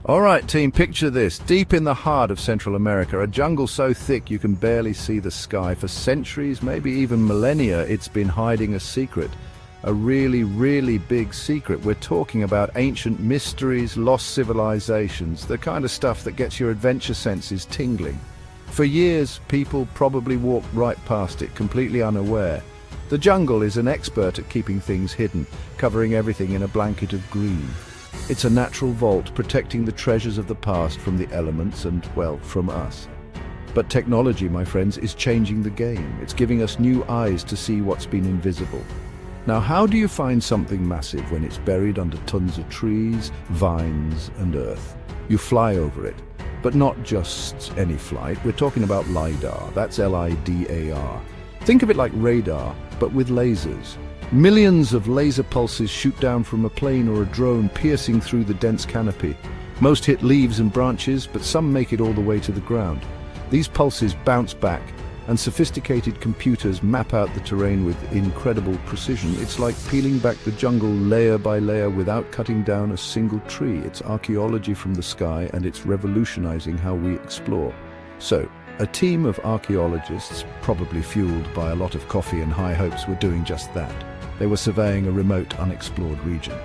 All right, team, picture this. Deep in the heart of Central America, a jungle so thick you can barely see the sky. For centuries, maybe even millennia, it's been hiding a secret. A really, really big secret. We're talking about ancient mysteries, lost civilizations, the kind of stuff that gets your adventure senses tingling. For years, people probably walked right past it, completely unaware. The jungle is an expert at keeping things hidden, covering everything in a blanket of green. It's a natural vault, protecting the treasures of the past from the elements and, well, from us. But technology, my friends, is changing the game. It's giving us new eyes to see what's been invisible. Now, how do you find something massive when it's buried under tons of trees, vines, and earth? You fly over it. But not just any flight. We're talking about LiDAR. That's L-I-D-A-R. Think of it like radar, but with lasers. Millions of laser pulses shoot down from a plane or a drone, piercing through the dense canopy. Most hit leaves and branches, but some make it all the way to the ground. These pulses bounce back, and sophisticated computers map out the terrain with incredible precision. It's like peeling back the jungle layer by layer without cutting down a single tree. It's archaeology from the sky, and it's revolutionizing how we explore. So, a team of archaeologists, probably fueled by a lot of coffee and high hopes, were doing just that. They were surveying a remote, unexplored region.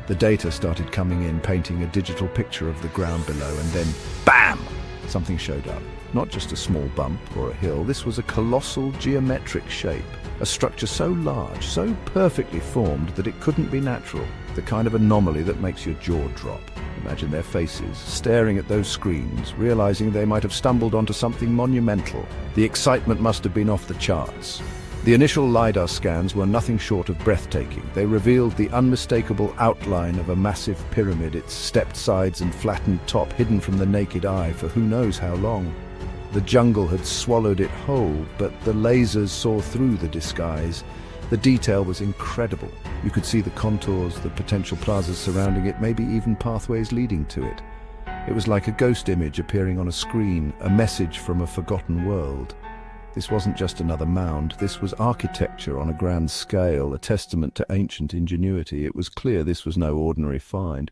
The data started coming in, painting a digital picture of the ground below, and then, BAM! Something showed up. Not just a small bump or a hill, this was a colossal geometric shape. A structure so large, so perfectly formed that it couldn't be natural. The kind of anomaly that makes your jaw drop. Imagine their faces, staring at those screens, realizing they might have stumbled onto something monumental. The excitement must have been off the charts. The initial LiDAR scans were nothing short of breathtaking. They revealed the unmistakable outline of a massive pyramid, its stepped sides and flattened top hidden from the naked eye for who knows how long. The jungle had swallowed it whole, but the lasers saw through the disguise. The detail was incredible. You could see the contours, the potential plazas surrounding it, maybe even pathways leading to it. It was like a ghost image appearing on a screen, a message from a forgotten world. This wasn't just another mound. This was architecture on a grand scale, a testament to ancient ingenuity. It was clear this was no ordinary find.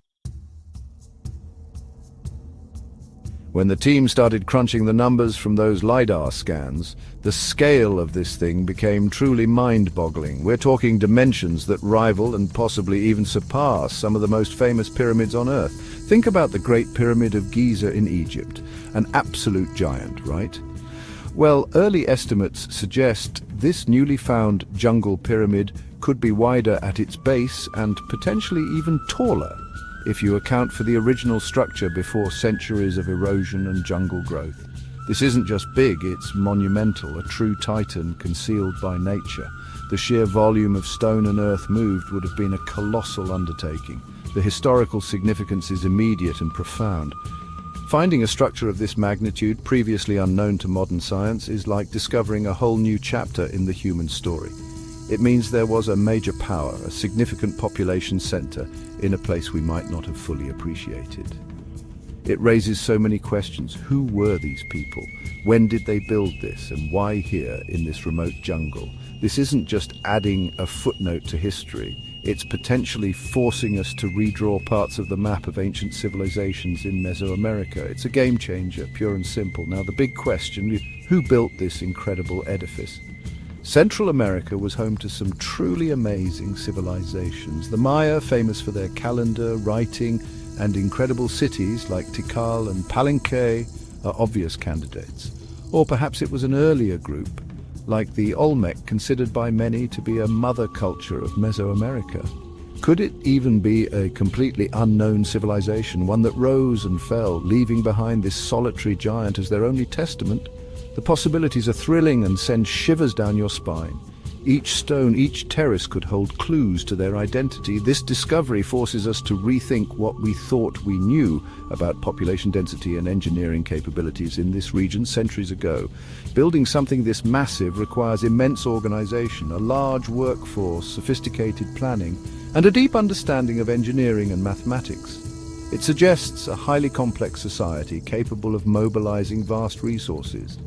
When the team started crunching the numbers from those LiDAR scans, the scale of this thing became truly mind-boggling. We're talking dimensions that rival and possibly even surpass some of the most famous pyramids on Earth. Think about the Great Pyramid of Giza in Egypt, an absolute giant, right? Well, early estimates suggest this newly found jungle pyramid could be wider at its base and potentially even taller, if you account for the original structure before centuries of erosion and jungle growth. This isn't just big, it's monumental, a true titan concealed by nature. The sheer volume of stone and earth moved would have been a colossal undertaking. The historical significance is immediate and profound. Finding a structure of this magnitude, previously unknown to modern science, is like discovering a whole new chapter in the human story. It means there was a major power, a significant population center, in a place we might not have fully appreciated. It raises so many questions. Who were these people? When did they build this? And why here, in this remote jungle? This isn't just adding a footnote to history. It's potentially forcing us to redraw parts of the map of ancient civilizations in Mesoamerica. It's a game changer, pure and simple. Now, the big question is, who built this incredible edifice? Central America was home to some truly amazing civilizations. The Maya, famous for their calendar, writing, and incredible cities like Tikal and Palenque, are obvious candidates. Or perhaps it was an earlier group, like the Olmec, considered by many to be a mother culture of Mesoamerica. Could it even be a completely unknown civilization, one that rose and fell, leaving behind this solitary giant as their only testament? The possibilities are thrilling and send shivers down your spine. Each stone, each terrace could hold clues to their identity. This discovery forces us to rethink what we thought we knew about population density and engineering capabilities in this region centuries ago. Building something this massive requires immense organization, a large workforce, sophisticated planning, and a deep understanding of engineering and mathematics. It suggests a highly complex society capable of mobilizing vast resources.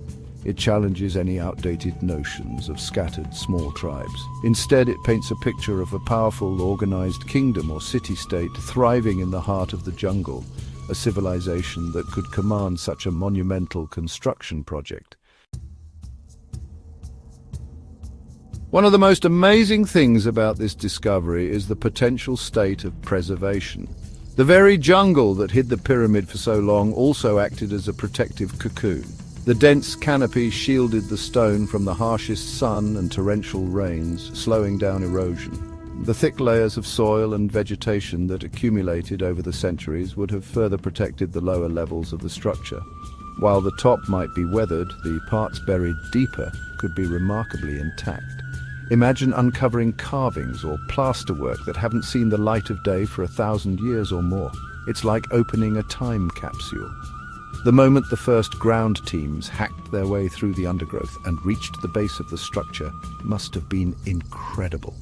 It challenges any outdated notions of scattered small tribes. Instead, it paints a picture of a powerful, organized kingdom or city-state thriving in the heart of the jungle, a civilization that could command such a monumental construction project. One of the most amazing things about this discovery is the potential state of preservation. The very jungle that hid the pyramid for so long also acted as a protective cocoon. The dense canopy shielded the stone from the harshest sun and torrential rains, slowing down erosion. The thick layers of soil and vegetation that accumulated over the centuries would have further protected the lower levels of the structure. While the top might be weathered, the parts buried deeper could be remarkably intact. Imagine uncovering carvings or plasterwork that haven't seen the light of day for 1,000 years or more. It's like opening a time capsule. The moment the first ground teams hacked their way through the undergrowth and reached the base of the structure must have been incredible.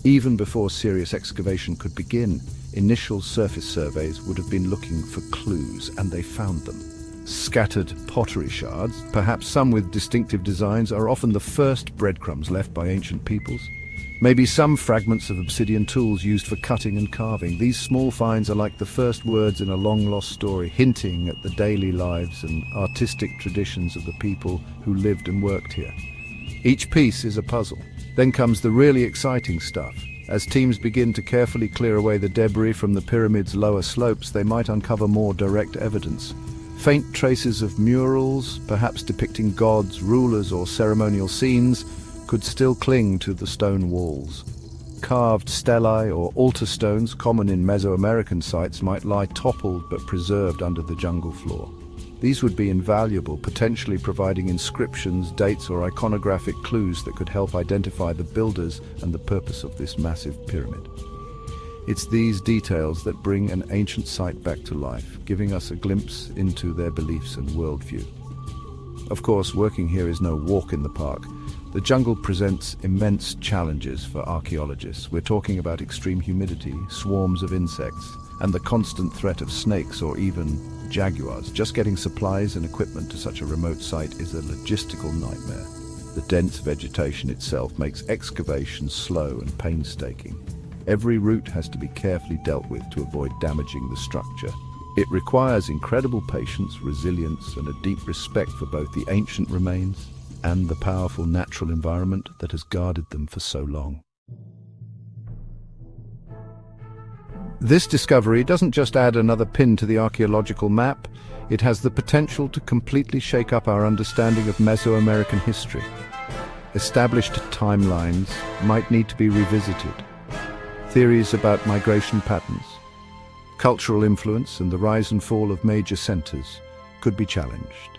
Even before serious excavation could begin, initial surface surveys would have been looking for clues, and they found them. Scattered pottery shards, perhaps some with distinctive designs, are often the first breadcrumbs left by ancient peoples. Maybe some fragments of obsidian tools used for cutting and carving. These small finds are like the first words in a long-lost story, hinting at the daily lives and artistic traditions of the people who lived and worked here. Each piece is a puzzle. Then comes the really exciting stuff. As teams begin to carefully clear away the debris from the pyramid's lower slopes, they might uncover more direct evidence. Faint traces of murals, perhaps depicting gods, rulers, or ceremonial scenes, could still cling to the stone walls. Carved stelae or altar stones, common in Mesoamerican sites, might lie toppled but preserved under the jungle floor. These would be invaluable, potentially providing inscriptions, dates, or iconographic clues that could help identify the builders and the purpose of this massive pyramid. It's these details that bring an ancient site back to life, giving us a glimpse into their beliefs and worldview. Of course, working here is no walk in the park. The jungle presents immense challenges for archaeologists. We're talking about extreme humidity, swarms of insects, and the constant threat of snakes or even jaguars. Just getting supplies and equipment to such a remote site is a logistical nightmare. The dense vegetation itself makes excavation slow and painstaking. Every route has to be carefully dealt with to avoid damaging the structure. It requires incredible patience, resilience, and a deep respect for both the ancient remains and the powerful natural environment that has guarded them for so long. This discovery doesn't just add another pin to the archaeological map, it has the potential to completely shake up our understanding of Mesoamerican history. Established timelines might need to be revisited. Theories about migration patterns, cultural influence, and the rise and fall of major centers could be challenged.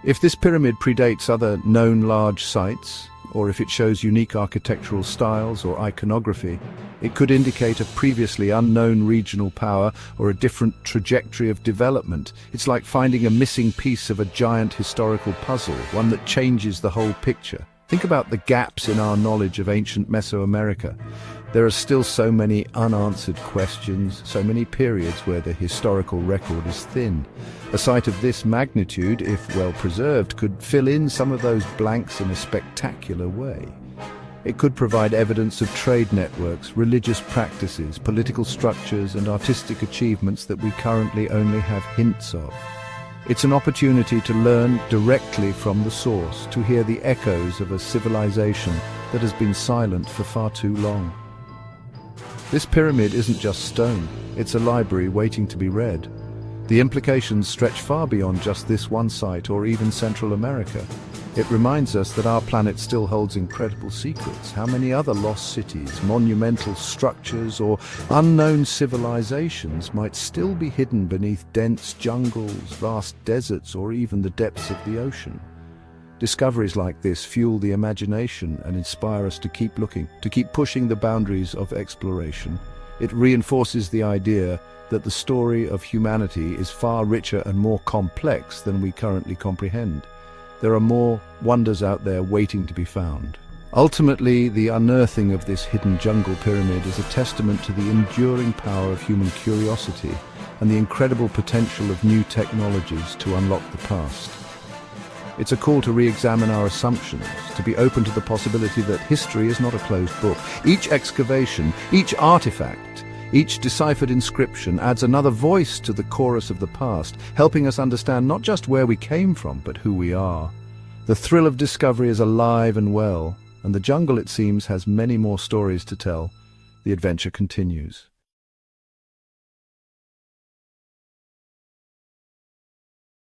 If this pyramid predates other known large sites, or if it shows unique architectural styles or iconography, it could indicate a previously unknown regional power or a different trajectory of development. It's like finding a missing piece of a giant historical puzzle, one that changes the whole picture. Think about the gaps in our knowledge of ancient Mesoamerica. There are still so many unanswered questions, so many periods where the historical record is thin. A site of this magnitude, if well preserved, could fill in some of those blanks in a spectacular way. It could provide evidence of trade networks, religious practices, political structures, and artistic achievements that we currently only have hints of. It's an opportunity to learn directly from the source, to hear the echoes of a civilization that has been silent for far too long. This pyramid isn't just stone, it's a library waiting to be read. The implications stretch far beyond just this one site or even Central America. It reminds us that our planet still holds incredible secrets. How many other lost cities, monumental structures, or unknown civilizations might still be hidden beneath dense jungles, vast deserts, or even the depths of the ocean? Discoveries like this fuel the imagination and inspire us to keep looking, to keep pushing the boundaries of exploration. It reinforces the idea that the story of humanity is far richer and more complex than we currently comprehend. There are more wonders out there waiting to be found. Ultimately, the unearthing of this hidden jungle pyramid is a testament to the enduring power of human curiosity and the incredible potential of new technologies to unlock the past. It's a call to re-examine our assumptions, to be open to the possibility that history is not a closed book. Each excavation, each artifact, Each deciphered inscription adds another voice to the chorus of the past, helping us understand not just where we came from, but who we are. The thrill of discovery is alive and well, and the jungle, it seems, has many more stories to tell. The adventure continues.